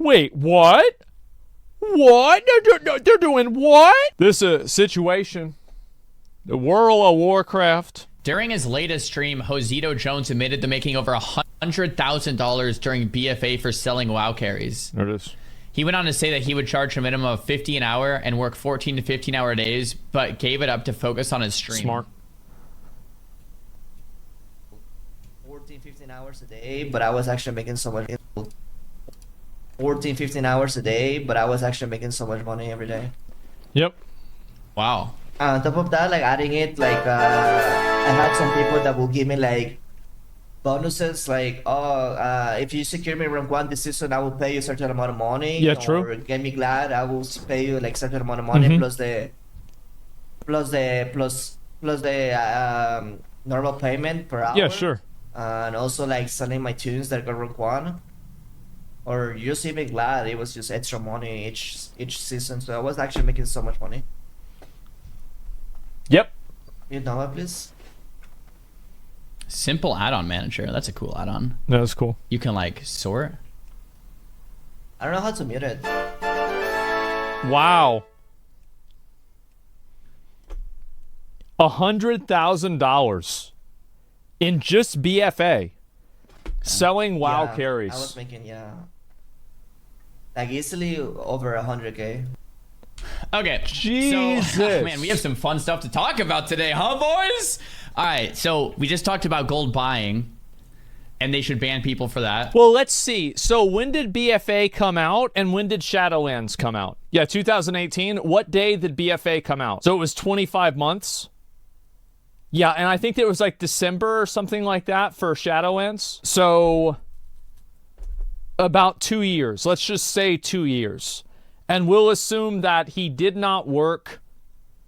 Wait, what? What? They're doing what? This situation. The World of Warcraft. During his latest stream, Josito Jones admitted to making over $100,000 during BFA for selling WoW carries. There it is. He went on to say that he would charge a minimum of $50 an hour and work 14 to 15 hour days, but gave it up to focus on his stream. Smart. 14, 15 hours a day, but I was actually making so much. 14, 15 hours a day, but I was actually making so much money every day. Yep. Wow. On top of that, like adding it, like I had some people that will give me like bonuses, like if you secure me rank 1 this season, I will pay you a certain amount of money. Yeah, or true. Or get me glad, I will pay you like certain amount of money plus the normal payment per hour. Yeah, sure. And also like selling my tunes that got rank 1. Or just even glad, it was just extra money each season, so I was actually making so much money. Yep. You know what, please? Simple add-on manager. That's a cool add-on. No, that's cool. You can like sort. I don't know how to mute it. Wow. $100,000 in just BFA. Selling WoW Yeah, carries. I was making, like easily over 100K. Okay. Jesus. So, man, we have some fun stuff to talk about today, huh, boys? All right. So we just talked about gold buying, and they should ban people for that. Well, let's see. So when did BFA come out and when did Shadowlands come out? Yeah, 2018. What day did BFA come out? So it was 25 months. Yeah, and I think it was like December or something like that for Shadowlands. So about 2 years. Let's just say 2 years. And we'll assume that he did not work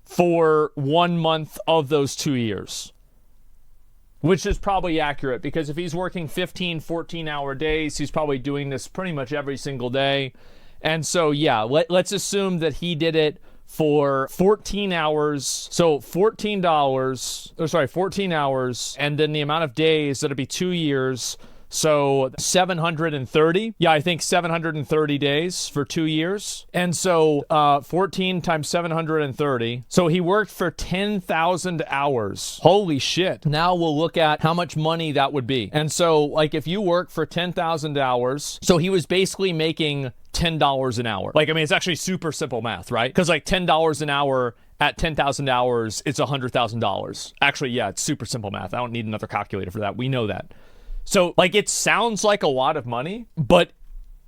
for 1 month of those 2 years. Which is probably accurate, because if he's working 15, 14-hour days, he's probably doing this pretty much every single day. And so, yeah, let's assume that he did it for 14 hours. So $14, 14 hours. And then the amount of days, that'll be 2 years. So 730. Yeah, I think 730 days for 2 years. And so 14 times 730. So he worked for 10,000 hours. Holy shit. Now we'll look at how much money that would be. And so like if you work for 10,000 hours, so he was basically making $10 an hour. Like, I mean, it's actually super simple math, right? Because like $10 an hour at 10,000 hours, it's $100,000. Actually, yeah, it's super simple math. I don't need another calculator for that. We know that. So, like, it sounds like a lot of money, but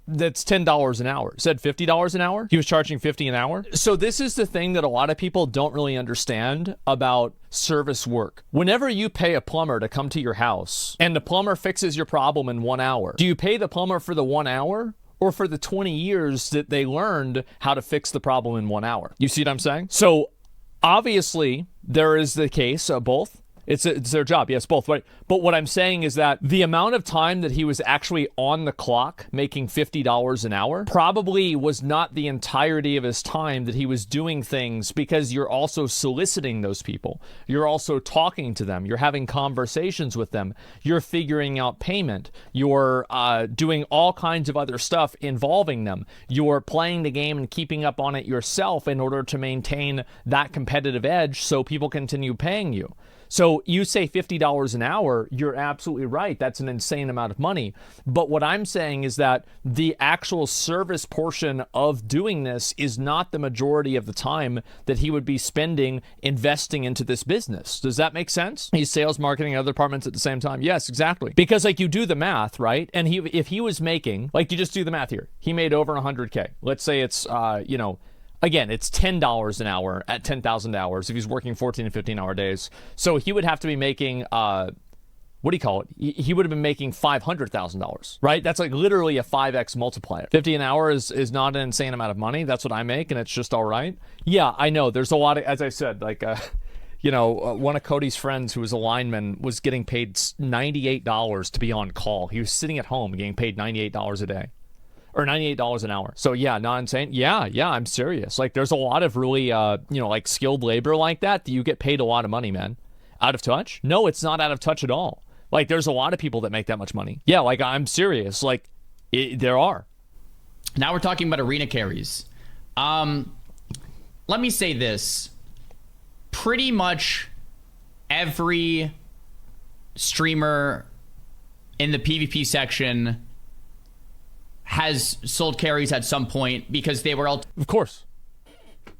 that's $10 an hour. It said $50 an hour. He was charging $50 an hour. So this is the thing that a lot of people don't really understand about service work. Whenever you pay a plumber to come to your house and the plumber fixes your problem in 1 hour, do you pay the plumber for the 1 hour or for the 20 years that they learned how to fix the problem in 1 hour? You see what I'm saying? So obviously there is the case of both. It's their job. Yes, both. Right. But what I'm saying is that the amount of time that he was actually on the clock making $50 an hour probably was not the entirety of his time that he was doing things, because you're also soliciting those people. You're also talking to them. You're having conversations with them. You're figuring out payment. You're doing all kinds of other stuff involving them. You're playing the game and keeping up on it yourself in order to maintain that competitive edge so people continue paying you. So you say $50 an hour, you're absolutely right. That's an insane amount of money. But what I'm saying is that the actual service portion of doing this is not the majority of the time that he would be spending investing into this business. Does that make sense? He's sales, marketing, and other departments at the same time. Yes, exactly. Because like you do the math, right? And if he was making, like you just do the math here, he made over 100K. Let's say it's, again, it's $10 an hour at 10,000 hours if he's working 14 and 15-hour days. So he would have to be making, what do you call it? He would have been making $500,000, right? That's like literally a 5x multiplier. 50 an hour is not an insane amount of money. That's what I make, and it's just all right. Yeah, I know. There's a lot of, as I said, like, one of Cody's friends who was a lineman was getting paid $98 to be on call. He was sitting at home getting paid $98 a day. Or $98 an hour. So yeah, not insane. Yeah, I'm serious. Like there's a lot of really, like skilled labor like that you get paid a lot of money, man. Out of touch? No, it's not out of touch at all. Like there's a lot of people that make that much money. Yeah, like I'm serious. Like there are. Now we're talking about arena carries. Let me say this. Pretty much every streamer in the PvP section has sold carries at some point because they were all... Of course.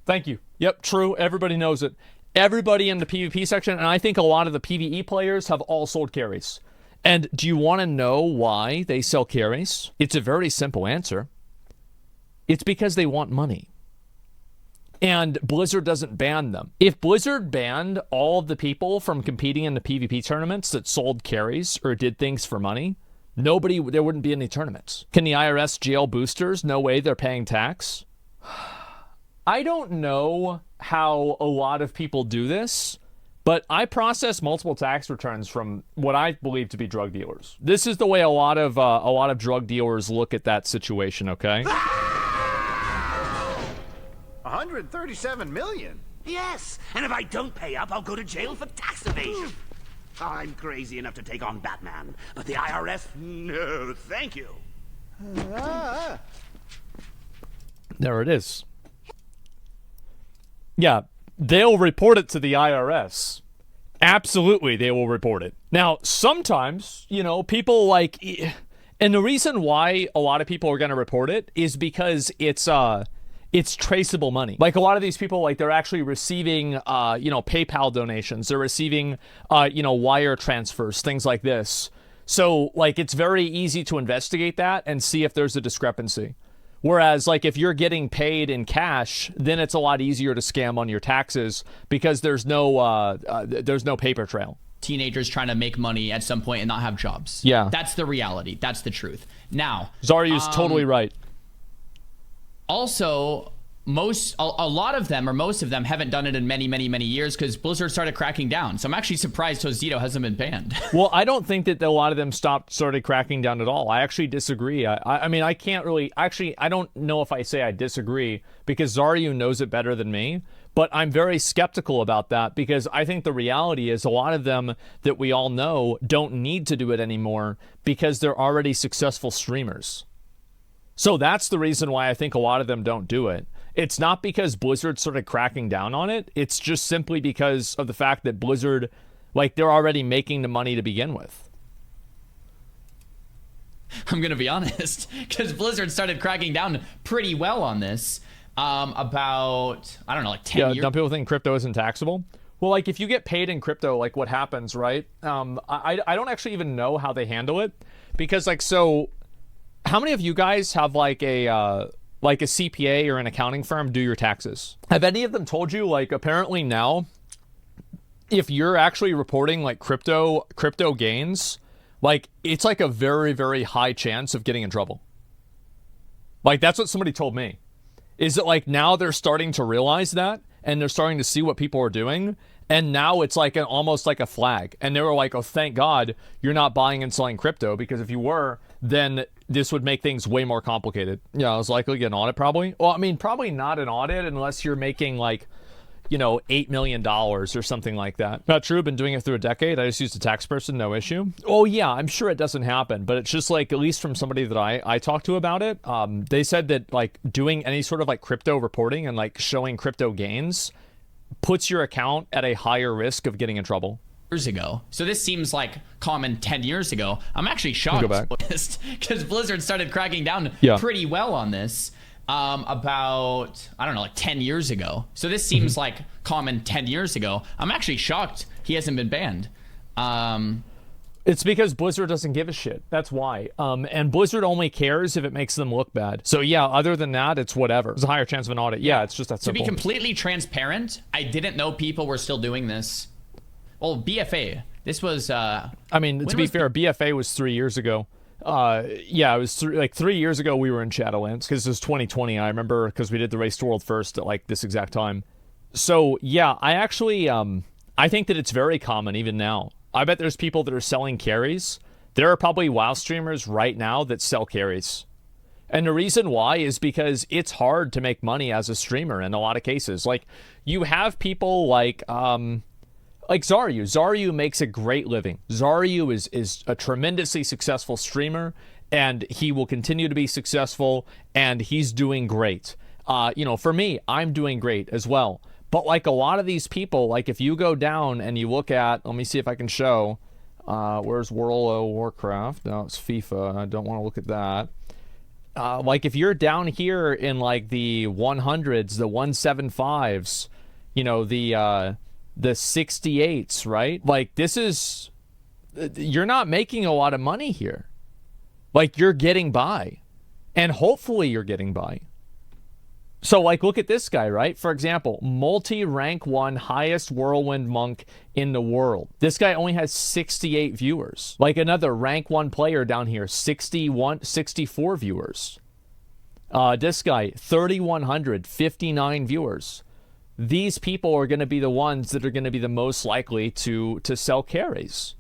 Thank you. Yep, true. Everybody knows it. Everybody in the PvP section, and I think a lot of the PvE players have all sold carries. And do you want to know why they sell carries? It's a very simple answer. It's because they want money. And Blizzard doesn't ban them. If Blizzard banned all of the people from competing in the PvP tournaments that sold carries or did things for money, there wouldn't be any tournaments. Can the IRS jail boosters? No way, they're paying tax. I don't know how a lot of people do this, but I process multiple tax returns from what I believe to be drug dealers. This is the way a lot of drug dealers look at that situation, okay? 137 million? Yes, and if I don't pay up, I'll go to jail for tax evasion. I'm crazy enough to take on Batman, but the IRS, no, thank you. There it is. Yeah, they'll report it to the IRS. Absolutely, they will report it. Now, sometimes, you know, people like... And the reason why a lot of people are going to report it is because it's traceable money. Like a lot of these people, like they're actually receiving, PayPal donations. They're receiving, wire transfers, things like this. So like, it's very easy to investigate that and see if there's a discrepancy. Whereas like if you're getting paid in cash, then it's a lot easier to scam on your taxes because there's no paper trail. Teenagers trying to make money at some point and not have jobs. Yeah. That's the reality. That's the truth. Now, Zaryu's totally right. Also, a lot of them, or most of them, haven't done it in many, many, many years because Blizzard started cracking down. So I'm actually surprised Tozito hasn't been banned. Well, I don't think that a lot of them started cracking down at all. I actually disagree. I mean, I can't really... Actually, I don't know if I say I disagree because Zaryu knows it better than me. But I'm very skeptical about that because I think the reality is a lot of them that we all know don't need to do it anymore because they're already successful streamers. So that's the reason why I think a lot of them don't do it. It's not because Blizzard started cracking down on it. It's just simply because of the fact that Blizzard, like, they're already making the money to begin with. I'm going to be honest, because Blizzard started cracking down pretty well on this about, I don't know, like 10 years. Don't people think crypto isn't taxable? Well, like, if you get paid in crypto, like, what happens, right? I don't actually even know how they handle it because, like, so... How many of you guys have like a CPA or an accounting firm do your taxes? Have any of them told you, like, apparently now, if you're actually reporting like crypto gains, like it's like a very, very high chance of getting in trouble. Like that's what somebody told me. Is that like now they're starting to realize that and they're starting to see what people are doing. And now it's like almost like a flag. And they were like, oh, thank God you're not buying and selling crypto because if you were, then this would make things way more complicated. Yeah, I was likely to get an audit probably. Well, I mean, probably not an audit unless you're making like, $8 million or something like that. Not true. Been doing it through a decade. I just used a tax person. No issue. Oh, yeah, I'm sure it doesn't happen. But it's just like, at least from somebody that I talked to about it, they said that like doing any sort of like crypto reporting and like showing crypto gains puts your account at a higher risk of getting in trouble. Years ago. So this seems like common 10 years ago. I'm actually shocked because Blizzard started cracking down pretty well on this about, I don't know, like 10 years ago. So this seems like common 10 years ago. I'm actually shocked he hasn't been banned. It's because Blizzard doesn't give a shit. That's why. And Blizzard only cares if it makes them look bad. So yeah, other than that, it's whatever. There's a higher chance of an audit. Yeah, it's just that simple. To be completely transparent, I didn't know people were still doing this. Well, BFA. This was... I mean, to be fair, BFA was 3 years ago. Yeah, it was 3 years ago we were in Shadowlands, because it was 2020, I remember, because we did the Race to World first at, like, this exact time. So, yeah, I actually, I think that it's very common even now. I bet there's people that are selling carries. There are probably WoW streamers right now that sell carries. And the reason why is because it's hard to make money as a streamer in a lot of cases. Like, you have people like Zaryu. Zaryu makes a great living. Zaryu is a tremendously successful streamer, and he will continue to be successful, and he's doing great. For me, I'm doing great as well. But like a lot of these people, like if you go down and you look at, let me see if I can show, where's World of Warcraft? No, it's FIFA. I don't want to look at that. Like if you're down here in like the 100s, the 175s, the 68s, right? Like you're not making a lot of money here. Like you're getting by, and hopefully you're getting by. So like look at this guy, right? For example, multi-rank 1 highest whirlwind monk in the world. This guy only has 68 viewers. Like another rank 1 player down here, 64 viewers. This guy, 3,100, 59 viewers. These people are going to be the ones that are going to be the most likely to sell carries.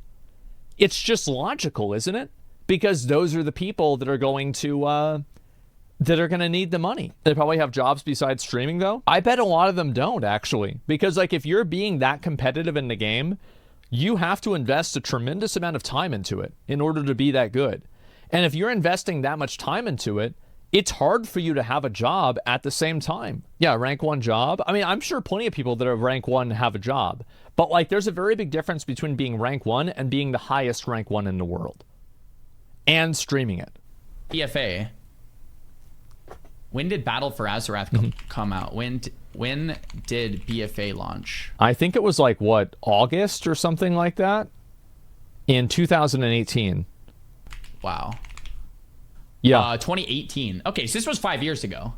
It's just logical, isn't it? Because those are the people that are going to need the money. They probably have jobs besides streaming, though. I bet a lot of them don't, actually. Because like if you're being that competitive in the game, you have to invest a tremendous amount of time into it in order to be that good. And if you're investing that much time into it, it's hard for you to have a job at the same time. Yeah, rank 1 job. I mean, I'm sure plenty of people that are rank 1 have a job. But like there's a very big difference between being rank 1 and being the highest rank 1 in the world. And streaming it. BFA. When did Battle for Azeroth come out? When did BFA launch? I think it was like, what, August or something like that? In 2018. Wow. Yeah. 2018. Okay, so this was 5 years ago.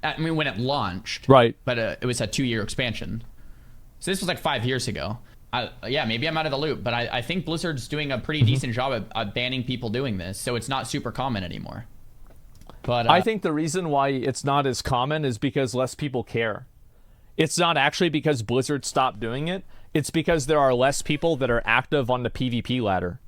I mean, when it launched. Right. But it was a 2-year expansion. So this was like 5 years ago. Yeah, maybe I'm out of the loop, but I think Blizzard's doing a pretty decent job at banning people doing this, so it's not super common anymore. But I think the reason why it's not as common is because less people care. It's not actually because Blizzard stopped doing it. It's because there are less people that are active on the PvP ladder.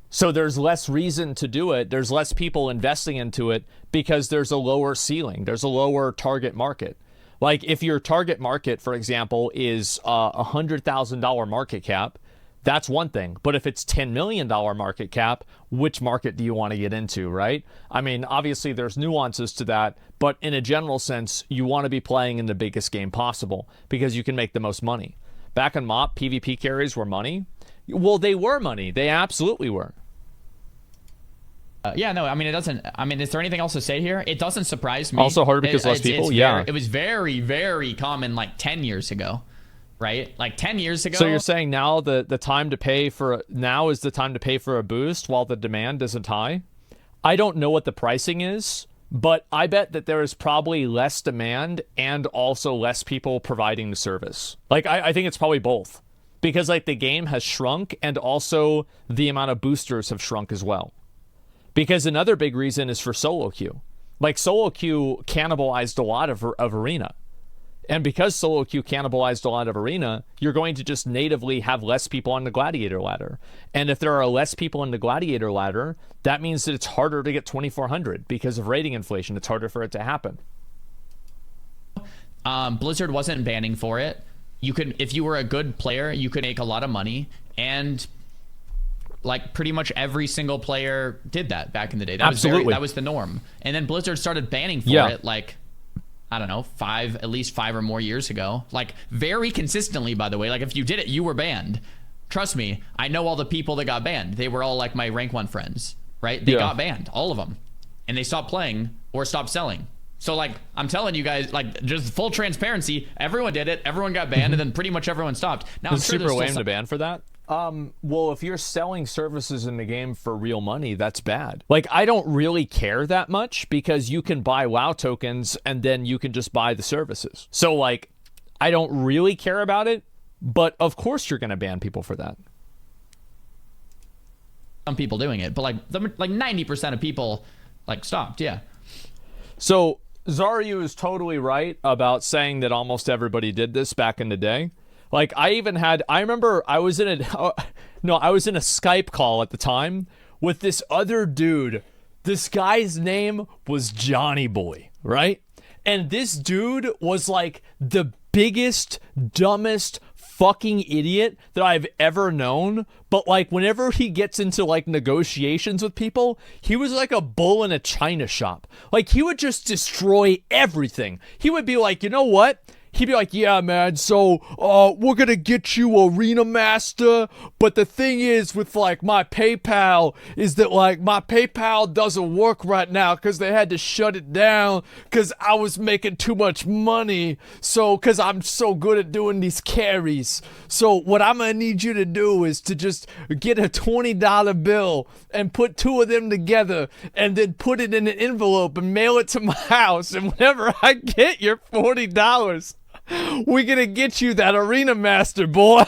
So there's less reason to do it. There's less people investing into it because there's a lower ceiling. There's a lower target market. Like if your target market, for example, is a $100,000 market cap, that's one thing. But if it's $10 million market cap, which market do you want to get into, right? I mean, obviously there's nuances to that, but in a general sense, you want to be playing in the biggest game possible because you can make the most money. Back in MoP, PvP carries were money. Well, they were money. They absolutely were. Yeah, no, I mean, it doesn't, I mean, is there anything else to say here? It doesn't surprise me. Also harder because less people, yeah. It was very, very common like 10 years ago, right? Like 10 years ago. So you're saying now the time to pay for, now is the time to pay for a boost while the demand isn't high? I don't know what the pricing is, but I bet that there is probably less demand and also less people providing the service. Like, I think it's probably both. Because like the game has shrunk and also the amount of boosters have shrunk as well. Because another big reason is for solo queue. Like solo queue cannibalized a lot of arena. And because solo queue cannibalized a lot of arena, you're going to just natively have less people on the gladiator ladder. And if there are less people on the gladiator ladder, that means that it's harder to get 2400 because of rating inflation. It's harder for it to happen. Blizzard wasn't banning for it. You could, if you were a good player, you could make a lot of money, and like pretty much every single player did that back in the day. That Absolutely. that was the norm. And then Blizzard started banning for it, like, I don't know, at least 5 or more years ago. Like very consistently, by the way. Like if you did it, you were banned. Trust me, I know all the people that got banned. They were all like my rank 1 friends, right? They got banned, all of them. And they stopped playing or stopped selling. So like, I'm telling you guys, like just full transparency, everyone did it, everyone got banned, and then pretty much everyone stopped. Now It's super lame to ban for that. Well, if you're selling services in the game for real money, that's bad. Like, I don't really care that much because you can buy WoW tokens and then you can just buy the services. So like, I don't really care about it, but of course you're going to ban people for that. Some people doing it, but like 90% of people like stopped, yeah. So Zaryu is totally right about saying that almost everybody did this back in the day. Like I remember I was in a Skype call at the time with this other dude. This guy's name was Johnny Boy, right? And this dude was like the biggest, dumbest fucking idiot that I've ever known. But like whenever he gets into like negotiations with people, he was like a bull in a china shop. Like he would just destroy everything. He would be like, you know what? He'd be like, yeah, man, so, we're gonna get you Arena Master, but the thing is with, like, my PayPal is that, like, my PayPal doesn't work right now because they had to shut it down because I was making too much money, so, because I'm so good at doing these carries. So what I'm gonna need you to do is to just get a $20 bill and put two of them together and then put it in an envelope and mail it to my house, and whenever I get your $40, we're gonna get you that Arena Master, boy.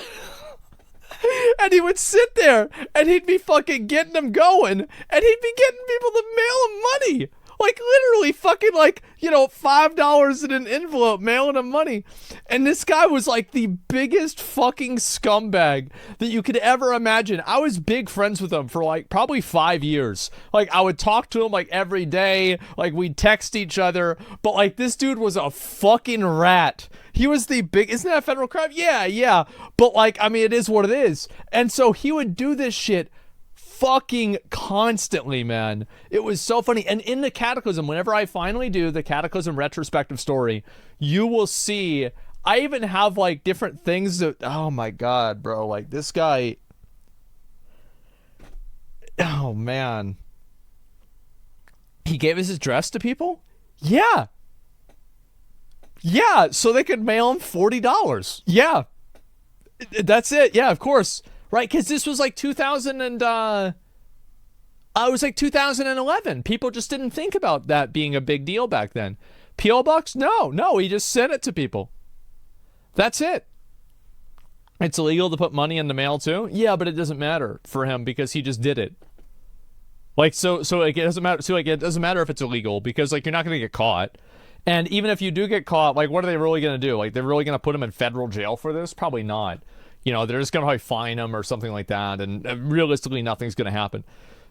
And he would sit there and he'd be fucking getting them going, and he'd be getting people to mail him money. Like literally fucking like, you know, $5 in an envelope, mailing him money. And this guy was like the biggest fucking scumbag that you could ever imagine. I was big friends with him for like probably 5 years. Like I would talk to him like every day, like we'd text each other, but like this dude was a fucking rat. He was the big, isn't that a federal crime? Yeah. But like, I mean, it is what it is. And so he would do this shit fucking constantly, man. It was so funny. And in the Cataclysm, whenever I finally do the Cataclysm retrospective story, you will see I even have like different things that, oh my god, bro, like this guy, oh man, he gave his address to people. Yeah, so they could mail him $40. Yeah, that's it. Yeah, of course. Right, because this was like 2011. People just didn't think about that being a big deal back then. P.O. Box? No, he just sent it to people. That's it. It's illegal to put money in the mail too? Yeah, but it doesn't matter for him because he just did it. Like, so like, it doesn't matter. So like, it doesn't matter if it's illegal because like, you're not going to get caught. And even if you do get caught, like, what are they really going to do? Like, they're really going to put him in federal jail for this? Probably not. You know, they're just going to probably fine him or something like that. And realistically, nothing's going to happen.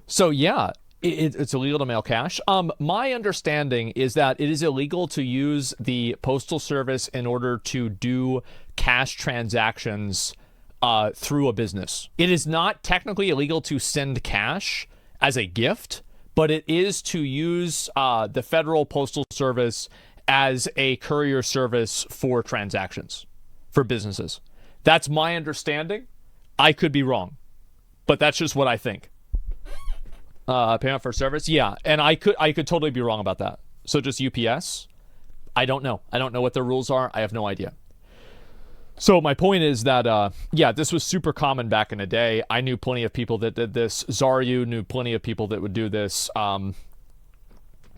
So, yeah, it's illegal to mail cash. My understanding is that it is illegal to use the Postal Service in order to do cash transactions through a business. It is not technically illegal to send cash as a gift, but it is to use the Federal Postal Service as a courier service for transactions, for businesses. That's my understanding. I could be wrong, but that's just what I think. Payment for service, yeah, and I could totally be wrong about that. So just UPS, I don't know. I don't know what the rules are. I have no idea. So my point is that, yeah, this was super common back in the day. I knew plenty of people that did this. Zaryu knew plenty of people that would do this.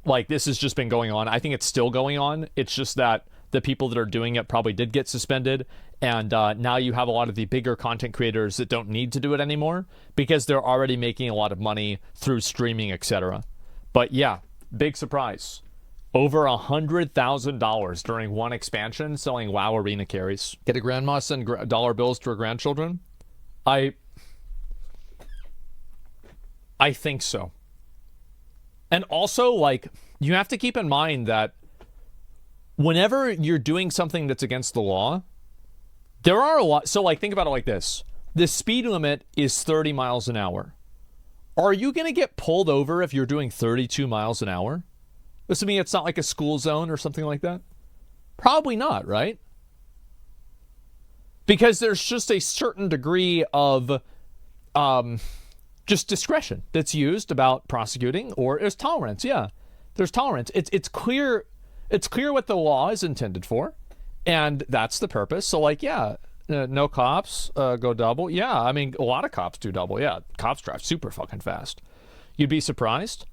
Like, this has just been going on. I think it's still going on. It's just that the people that are doing it probably did get suspended. And now you have a lot of the bigger content creators that don't need to do it anymore because they're already making a lot of money through streaming, etc. But yeah, big surprise. Over $100,000 during one expansion selling WoW arena carries. Get a grandma send dollar bills to her grandchildren? I think so. And also, like, you have to keep in mind that whenever you're doing something that's against the law, there are a lot. So, like, think about it like this. The speed limit is 30 miles an hour. Are you going to get pulled over if you're doing 32 miles an hour? Assuming it's not like a school zone or something like that? Probably not, right? Because there's just a certain degree of just discretion that's used about prosecuting, or there's tolerance. Yeah, there's tolerance. It's clear what the law is intended for, and that's the purpose. So, like, yeah, no cops go double. Yeah, I mean, a lot of cops do double. Yeah, cops drive super fucking fast. You'd be surprised.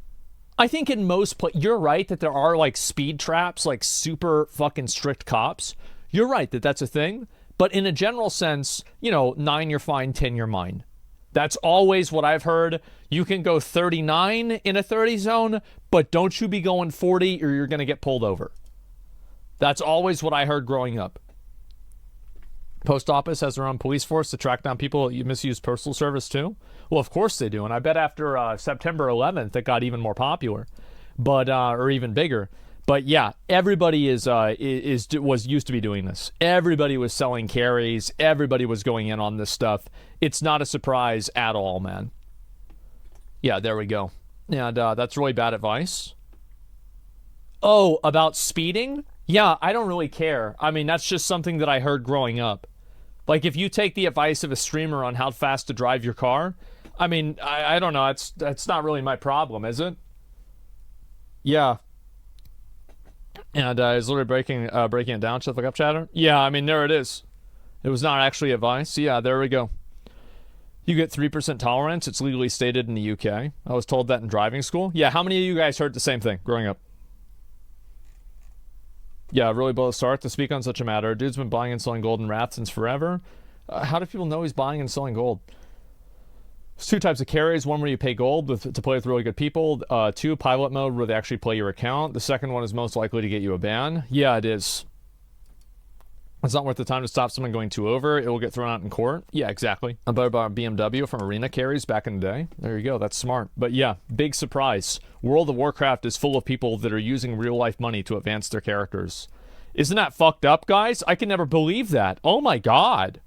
I think in most you're right that there are like speed traps, like super fucking strict cops. You're right that that's a thing. But in a general sense, you know, 9 you're fine, 10 you're mine. That's always what I've heard. You can go 39 in a 30 zone, but don't you be going 40 or you're going to get pulled over. That's always what I heard growing up. Post office has their own police force to track down people that misuse postal service too. Well, of course they do, and I bet after September 11th it got even more popular, but or even bigger. But yeah, everybody was used to be doing this. Everybody was selling carries. Everybody was going in on this stuff. It's not a surprise at all, man. Yeah, there we go. And that's really bad advice. Oh, about speeding? Yeah, I don't really care. I mean, that's just something that I heard growing up. Like, if you take the advice of a streamer on how fast to drive your car, I mean, I don't know. That's not really my problem, is it? Yeah. And it's literally breaking it down. Shut the fuck up, chatter. Yeah, I mean, there it is. It was not actually advice. Yeah, there we go. You get 3% tolerance. It's legally stated in the UK. I was told that in driving school. Yeah, how many of you guys heard the same thing growing up? Yeah, really below the start to speak on such a matter. Dude's been buying and selling gold and wrath since forever. How do people know he's buying and selling gold? There's two types of carries. One where you pay gold to play with really good people. Two, pilot mode where they actually play your account. The second one is most likely to get you a ban. Yeah, it is. It's not worth the time to stop someone going too over. It will get thrown out in court. Yeah, exactly. I bought a BMW from Arena carries back in the day. There you go. That's smart. But yeah, big surprise. World of Warcraft is full of people that are using real-life money to advance their characters. Isn't that fucked up, guys? I can never believe that. Oh my god.